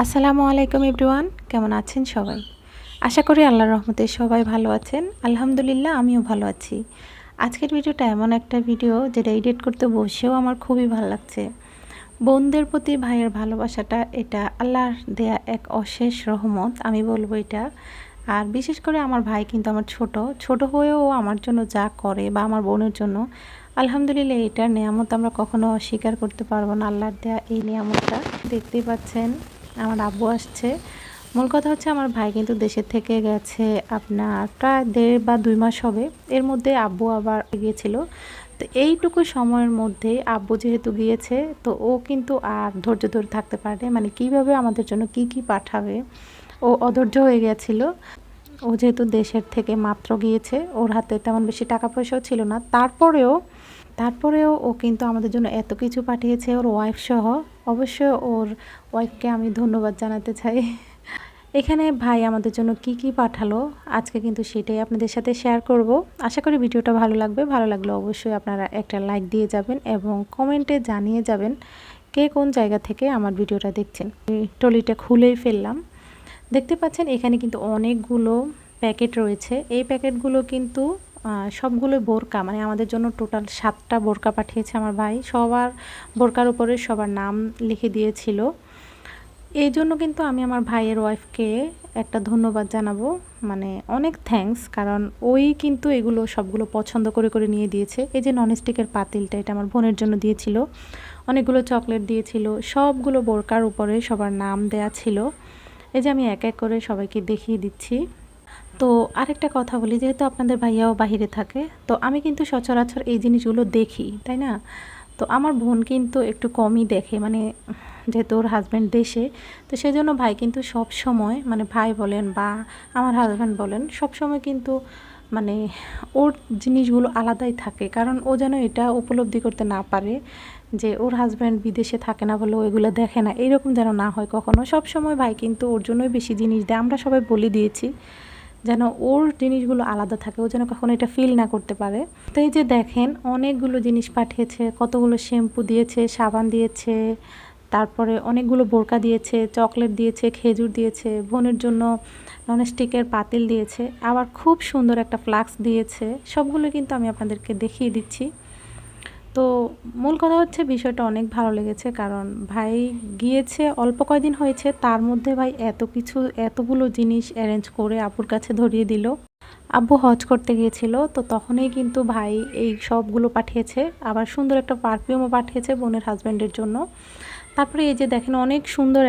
আসসালামু আলাইকুম এভরিওয়ান, কেমন আছেন সবাই? আশা করি আল্লাহর রহমতে সবাই ভালো আছেন। আলহামদুলিল্লাহ আমিও ভালো আছি। আজকের ভিডিওটা এমন একটা ভিডিও যেটা এডিট করতে বসেও আমার খুবই ভালো লাগছে। বোনদের প্রতি ভাইয়ের ভালোবাসাটা এটা আল্লাহর দেয়া এক অশেষ রহমত, আমি বলবো এটা। আর বিশেষ করে আমার ভাই কিন্তু আমার ছোট হয়েও ও আমার জন্য যা করে বা আমার বোনের জন্য, আলহামদুলিল্লাহ এটার নেয়ামত আমরা কখনো অস্বীকার করতে পারবো না। আল্লাহর দেয়া এই নেয়ামতটা দেখতেই পাচ্ছেন, আমার আব্বু আসছে। মূল কথা হচ্ছে আমার ভাই কিন্তু দেশের থেকে গেছে আপনার প্রায় 1.5 বা 2 মাস হবে। এর মধ্যে আব্বু আবার গিয়েছিল। তো এইটুকু সময়ের মধ্যে আব্বু যেহেতু গিয়েছে, তো ও কিন্তু আর ধৈর্য ধরে থাকতে পারে, মানে কিভাবে আমাদের জন্য কি কি পাঠাবে ও অধৈর্য হয়ে গেছিল। ও যেহেতু দেশের থেকে মাত্র গিয়েছে, ওর হাতে তেমন বেশি টাকা পয়সাও ছিল না, তারপরেও ও কিন্তু আমাদের জন্য এত কিছু পাঠিয়েছে, ওর ওয়াইফ সহ। অবশ্যই ওর ওয়াইফকে আমি ধন্যবাদ জানাতে চাই। এখানে ভাই আমাদের জন্য কি কি পাঠালো আজকে কিন্তু সেটাই আপনাদের সাথে শেয়ার করব। আশা করি ভিডিওটা ভালো লাগবে। ভালো লাগলে অবশ্যই আপনারা একটা লাইক দিয়ে যাবেন এবং কমেন্টে জানিয়ে যাবেন কে কোন জায়গা থেকে আমার ভিডিওটা দেখছেন। ট্রলিটা খুলেই ফেললাম। দেখতে পাচ্ছেন এখানে কিন্তু অনেকগুলো প্যাকেট রয়েছে। এই প্যাকেটগুলো কিন্তু সবগুলো বোরকা, মানে আমাদের জন্য টোটাল 7টা বোরকা পাঠিয়েছে আমার ভাই। সবার বোরকার উপরে সবার নাম লিখে দিয়েছিল। এই জন্য কিন্তু আমি আমার ভাইয়ের ওয়াইফকে একটা ধন্যবাদ জানাবো, মানে অনেক থ্যাঙ্কস। কারণ ওই কিন্তু এগুলো সবগুলো পছন্দ করে করে নিয়ে দিয়েছে। এই যে ননস্টিকের পাতিলটা, এটা আমার বোনের জন্য দিয়েছিল। অনেকগুলো চকলেট দিয়েছিল, সবগুলো বোরকার উপরে সবার নাম দেয়া ছিল। এই যে আমি এক এক করে সবাইকে দেখিয়ে দিচ্ছি। তো আরেকটা কথা বলি, যেহেতু আপনাদের ভাইয়াও বাহিরে থাকে, তো আমি কিন্তু সচরাচর এই জিনিসগুলো দেখি, তাই না? তো আমার বোন কিন্তু একটু কমই দেখে, মানে যেহেতু ওর হাজব্যান্ড দেশে, তো সেজন্য ভাই কিন্তু সব সময়, মানে ভাই বলেন বা আমার হাজব্যান্ড বলেন, সব সময় কিন্তু মানে ওর জিনিসগুলো আলাদাই থাকে। কারণ ও যেন এটা উপলব্ধি করতে না পারে যে ওর হাজব্যান্ড বিদেশে থাকে না বলে ও এগুলো দেখে না, এইরকম যেন না হয় কখনো। সব সময় ভাই কিন্তু ওর জন্যই বেশি জিনিস দেয়। আমরা সবাই বলে দিয়েছি যেন ওর জিনিসগুলো আলাদা থাকে, ও যেন কখনো এটা ফিল না করতে পারে। তো এই যে দেখেন অনেকগুলো জিনিস পাঠিয়েছে, কতগুলো শ্যাম্পু দিয়েছে, সাবান দিয়েছে, তারপরে অনেকগুলো বোরকা দিয়েছে, চকলেট দিয়েছে, খেজুর দিয়েছে, বোনের জন্য ননস্টিকের পাতিল দিয়েছে, আবার খুব সুন্দর একটা ফ্লাক্স দিয়েছে। সবগুলো কিন্তু আমি আপনাদেরকে দেখিয়ে দিচ্ছি। তো মূল কথা হচ্ছে বিষয়টা অনেক ভালো লেগেছে, কারণ ভাই গিয়েছে অল্প কয়দিন হয়েছে, তার মধ্যে ভাই এত কিছু, এতগুলো জিনিস অ্যারেঞ্জ করে আপুর কাছে ধরিয়ে দিল। আব্বু হজ করতে গিয়েছিল, তো তখনই কিন্তু ভাই এই সবগুলো পাঠিয়েছে। আবার সুন্দর একটা পারফিউমও পাঠিয়েছে বোনের হাজব্যান্ডের জন্য। তারপরে এই যে দেখেন অনেক সুন্দর